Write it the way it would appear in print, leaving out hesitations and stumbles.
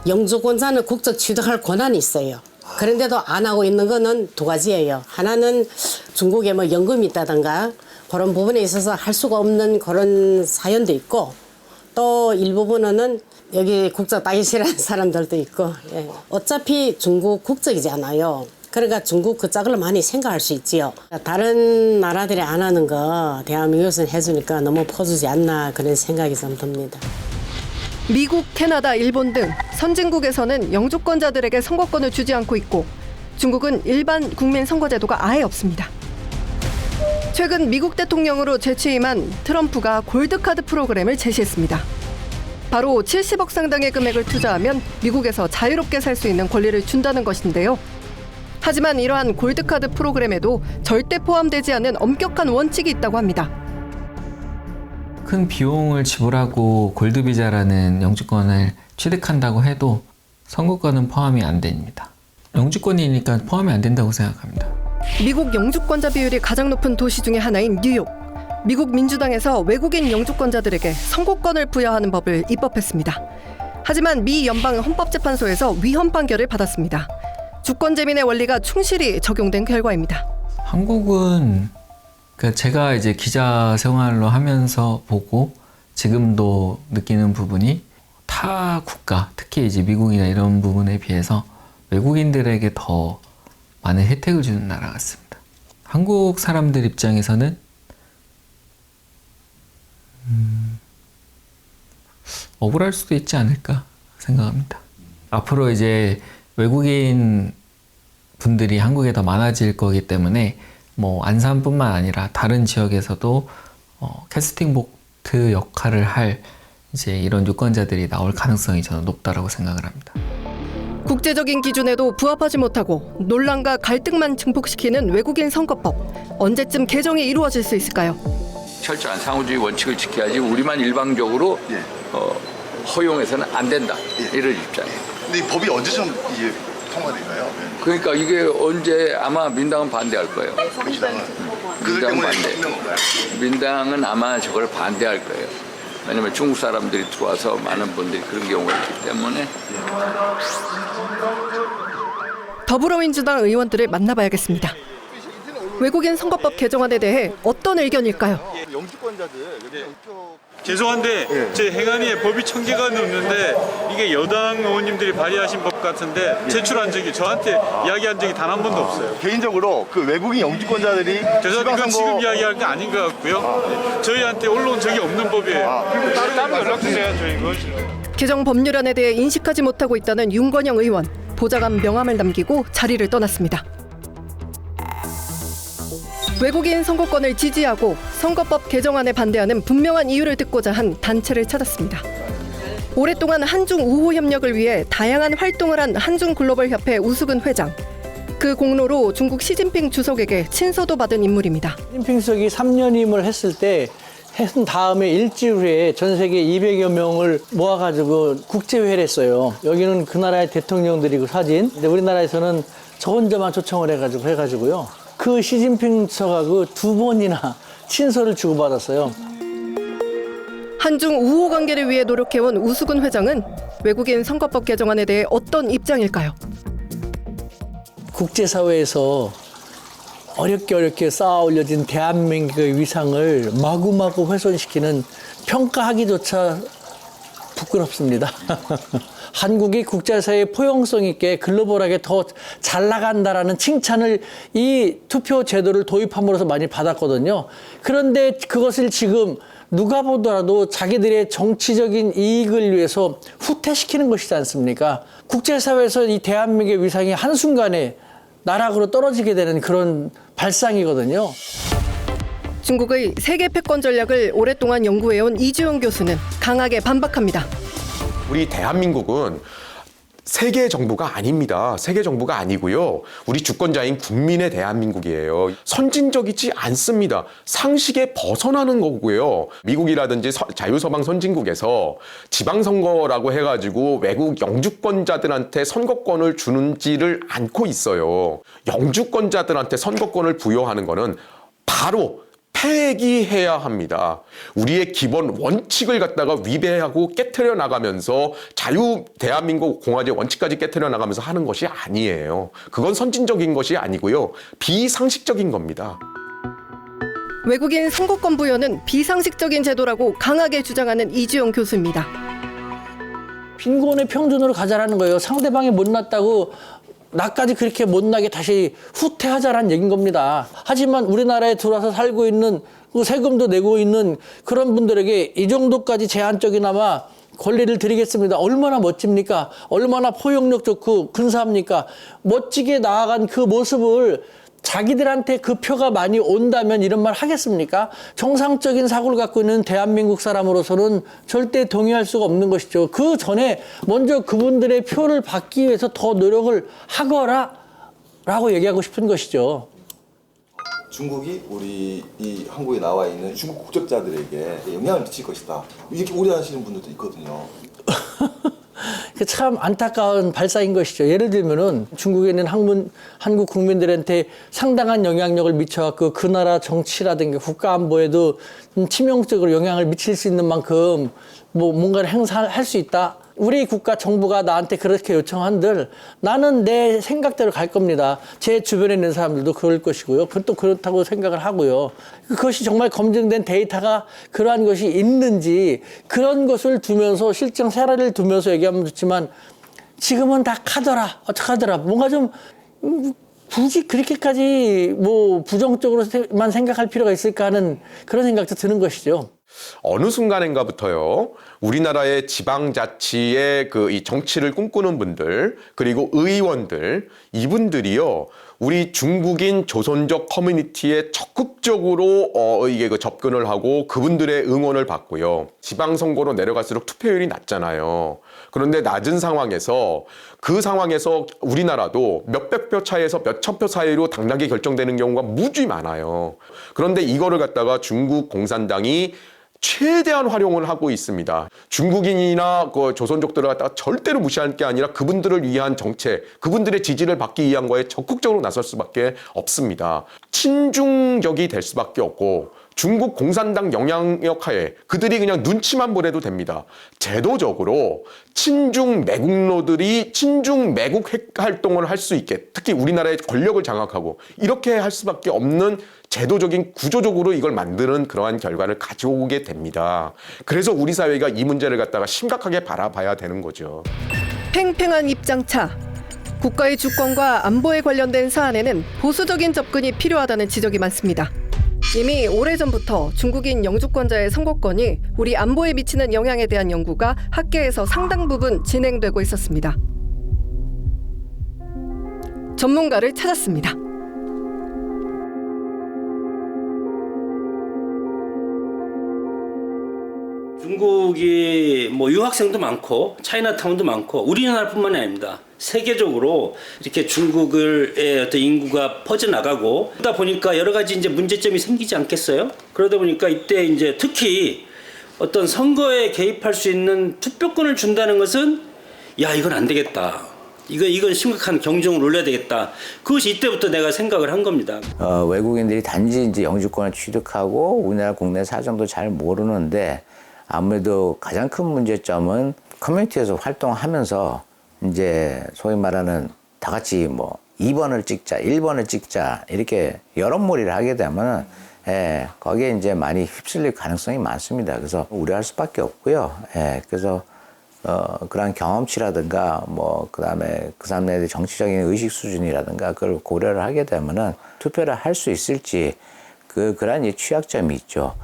영주권자는 국적 취득할 권한이 있어요. 그런데도 안 하고 있는 거는 두 가지예요. 하나는 중국에 뭐 연금이 있다든가 그런 부분에 있어서 할 수가 없는 그런 사연도 있고, 또 일부분은 여기 국적 따기 싫어하는 사람들도 있고, 예. 어차피 중국 국적이잖아요. 그러니까 중국 그 짝을 많이 생각할 수 있지요. 다른 나라들이 안 하는 거 대한민국에서는 해주니까 너무 퍼주지 않나 그런 생각이 좀 듭니다. 미국, 캐나다, 일본 등 선진국에서는 영주권자들에게 선거권을 주지 않고 있고 중국은 일반 국민 선거제도가 아예 없습니다. 최근 미국 대통령으로 재취임한 트럼프가 골드카드 프로그램을 제시했습니다. 바로 70억 상당의 금액을 투자하면 미국에서 자유롭게 살 수 있는 권리를 준다는 것인데요. 하지만 이러한 골드카드 프로그램에도 절대 포함되지 않은 엄격한 원칙이 있다고 합니다. 큰 비용을 지불하고 골드비자라는 영주권을 취득한다고 해도 선거권은 포함이 안 됩니다. 영주권이니까 포함이 안 된다고 생각합니다. 미국 영주권자 비율이 가장 높은 도시 중에 하나인 뉴욕. 미국 민주당에서 외국인 영주권자들에게 선거권을 부여하는 법을 입법했습니다. 하지만 미 연방 헌법재판소에서 위헌 판결을 받았습니다. 주권재민의 원리가 충실히 적용된 결과입니다. 한국은 제가 이제 기자 생활로 하면서 보고 지금도 느끼는 부분이 타 국가, 특히 이제 미국이나 이런 부분에 비해서 외국인들에게 더 많은 혜택을 주는 나라 같습니다. 한국 사람들 입장에서는 억울할 수도 있지 않을까 생각합니다. 앞으로 이제 외국인 분들이 한국에 더 많아질 거기 때문에 뭐 안산뿐만 아니라 다른 지역에서도 캐스팅 보트 역할을 할 이제 이런 유권자들이 나올 가능성이 저는 높다라고 생각을 합니다. 국제적인 기준에도 부합하지 못하고 논란과 갈등만 증폭시키는 외국인 선거법. 언제쯤 개정이 이루어질 수 있을까요? 철저한 상호주의 원칙을 지켜야지 우리만 일방적으로 허용해서는 안 된다. 이런 입장이에요. 근데 이 법이 언제쯤 이게 통과될까요? 그러니까 이게 언제 아마 민당은 반대할 거예요. 민주당은 그들 민당 때문에 반대. 있는 건가요? 민당은 아마 저걸 반대할 거예요. 왜냐하면 중국 사람들이 들어와서 많은 분들이 그런 경우가 있기 때문에. 더불어민주당 의원들을 만나봐야겠습니다. 외국인 선거법 개정안에 대해 어떤 의견일까요? 죄송한데 제 행안위에 법이 1000개가 넘는데 이게 여당 의원님들이 발의하신 법 같은데 제출한 적이 저한테 이야기한 적이 단 한 번도 없어요. 개인적으로 그 외국인 영주권자들이 죄송한데 그건 지금 이야기할 게 아닌 것 같고요. 저희한테 올라온 적이 없는 법이에요. 따로 연락 주세요. 저희 그거. 개정 법률안에 대해 인식하지 못하고 있다는 윤건영 의원. 보좌관 명함을 남기고 자리를 떠났습니다. 외국인 선거권을 지지하고 선거법 개정안에 반대하는 분명한 이유를 듣고자 한 단체를 찾았습니다. 오랫동안 한중 우호 협력을 위해 다양한 활동을 한 한중글로벌협회 우수근 회장. 그 공로로 중국 시진핑 주석에게 친서도 받은 인물입니다. 시진핑 주석이 3년임을 했을 때 했은 다음에 일주일 후에 전 세계 200여 명을 모아가지고 국제회의를 했어요. 여기는 그 나라의 대통령들이고 사진. 근데 우리나라에서는 저 혼자만 초청을 해가지고요. 그 시진핑 주석하고 두 번이나 친서를 주고받았어요. 한중 우호 관계를 위해 노력해온 우수근 회장은 외국인 선거법 개정안에 대해 어떤 입장일까요? 국제사회에서 어렵게 쌓아 올려진 대한민국의 위상을 마구마구 훼손시키는 평가하기조차 부끄럽습니다. 한국이 국제사회의 포용성 있게 글로벌하게 더 잘 나간다라는 칭찬을 이 투표 제도를 도입함으로써 많이 받았거든요. 그런데 그것을 지금 누가 보더라도 자기들의 정치적인 이익을 위해서 후퇴시키는 것이지 않습니까? 국제사회에서 이 대한민국의 위상이 한순간에 나락으로 떨어지게 되는 그런 발상이거든요. 중국의 세계 패권 전략을 오랫동안 연구해온 이주영 교수는 강하게 반박합니다. 우리 대한민국은 세계 정부가 아닙니다. 세계 정부가 아니고요. 우리 주권자인 국민의 대한민국이에요. 선진적이지 않습니다. 상식에 벗어나는 거고요. 미국이라든지 자유서방 선진국에서 지방선거라고 해가지고 외국 영주권자들한테 선거권을 주는지를 않고 있어요. 영주권자들한테 선거권을 부여하는 거는 바로 폐기해야 합니다. 우리의 기본 원칙을 갖다가 위배하고 깨트려 나가면서 대한민국 공화제 원칙까지 깨트려 나가면서 하는 것이 아니에요. 그건 선진적인 것이 아니고요. 비상식적인 겁니다. 외국인 선거권 부여는 비상식적인 제도라고 강하게 주장하는 이주영 교수입니다. 빈곤의 평준으로 가자라는 거예요. 상대방이 못났다고 나까지 그렇게 못나게 다시 후퇴하자라는 얘기인 겁니다. 하지만 우리나라에 들어와서 살고 있는, 세금도 내고 있는 그런 분들에게 이 정도까지 제한적이나마 권리를 드리겠습니다. 얼마나 멋집니까? 얼마나 포용력 좋고 근사합니까? 멋지게 나아간 그 모습을 자기들한테 그 표가 많이 온다면 이런 말 하겠습니까? 정상적인 사고를 갖고 있는 대한민국 사람으로서는 절대 동의할 수가 없는 것이죠. 그 전에 먼저 그분들의 표를 받기 위해서 더 노력을 하거라 라고 얘기하고 싶은 것이죠. 중국이 우리 이 한국에 나와 있는 중국 국적자들에게 영향을 미칠 것이다. 이렇게 우려하시는 분들도 있거든요. 참 안타까운 발상인 것이죠. 예를 들면은 중국에 있는 한국 국민들한테 상당한 영향력을 미쳐갖고 그 나라 정치라든가 국가 안보에도 치명적으로 영향을 미칠 수 있는 만큼 뭔가를 행사할 수 있다. 우리 국가 정부가 나한테 그렇게 요청한들 나는 내 생각대로 갈 겁니다. 제 주변에 있는 사람들도 그럴 것이고요. 그것도 그렇다고 생각을 하고요. 그것이 정말 검증된 데이터가 그러한 것이 있는지 그런 것을 두면서 실정 사례를 두면서 얘기하면 좋지만 지금은 다 카더라 어떡하더라 뭔가 좀 굳이 그렇게까지 부정적으로만 생각할 필요가 있을까 하는 그런 생각도 드는 것이죠. 어느 순간인가부터요, 우리나라의 지방자치의 이 정치를 꿈꾸는 분들, 그리고 의원들, 이분들이요, 우리 중국인 조선족 커뮤니티에 적극적으로 접근을 하고 그분들의 응원을 받고요. 지방선거로 내려갈수록 투표율이 낮잖아요. 그런데 낮은 상황에서 그 상황에서 우리나라도 몇백 표 차이에서 몇천 표 사이로 당락이 결정되는 경우가 무지 많아요. 그런데 이거를 갖다가 중국 공산당이 최대한 활용을 하고 있습니다. 중국인이나 조선족들을 갖다가 절대로 무시할 게 아니라 그분들을 위한 정책, 그분들의 지지를 받기 위한 거에 적극적으로 나설 수밖에 없습니다. 친중적이 될 수밖에 없고 중국 공산당 영향력 하에 그들이 그냥 눈치만 보내도 됩니다. 제도적으로 친중 매국노들이 친중 매국 활동을 할 수 있게, 특히 우리나라의 권력을 장악하고 이렇게 할 수밖에 없는 제도적인 구조적으로 이걸 만드는 그러한 결과를 가져오게 됩니다. 그래서 우리 사회가 이 문제를 갖다가 심각하게 바라봐야 되는 거죠. 팽팽한 입장차. 국가의 주권과 안보에 관련된 사안에는 보수적인 접근이 필요하다는 지적이 많습니다. 이미 오래전부터 중국인 영주권자의 선거권이 우리 안보에 미치는 영향에 대한 연구가 학계에서 상당 부분 진행되고 있었습니다. 전문가를 찾았습니다. 중국이 유학생도 많고 차이나타운도 많고 우리나라뿐만이 아닙니다. 세계적으로 이렇게 중국의 어떤 인구가 퍼져나가고 그러다 보니까 여러 가지 이제 문제점이 생기지 않겠어요? 그러다 보니까 이때 이제 특히 어떤 선거에 개입할 수 있는 투표권을 준다는 것은 이건 안 되겠다. 이건 심각한 경종을 울려야 되겠다. 그것이 이때부터 내가 생각을 한 겁니다. 외국인들이 단지 이제 영주권을 취득하고 우리나라 국내 사정도 잘 모르는데 아무래도 가장 큰 문제점은 커뮤니티에서 활동하면서 이제 소위 말하는 다 같이 2번을 찍자, 1번을 찍자 이렇게 여론몰이를 하게 되면 거기에 이제 많이 휩쓸릴 가능성이 많습니다. 그래서 우려할 수밖에 없고요. 그래서 그런 경험치라든가 그다음에 그 사람들의 정치적인 의식 수준이라든가 그걸 고려를 하게 되면은 투표를 할 수 있을지 그런 취약점이 있죠.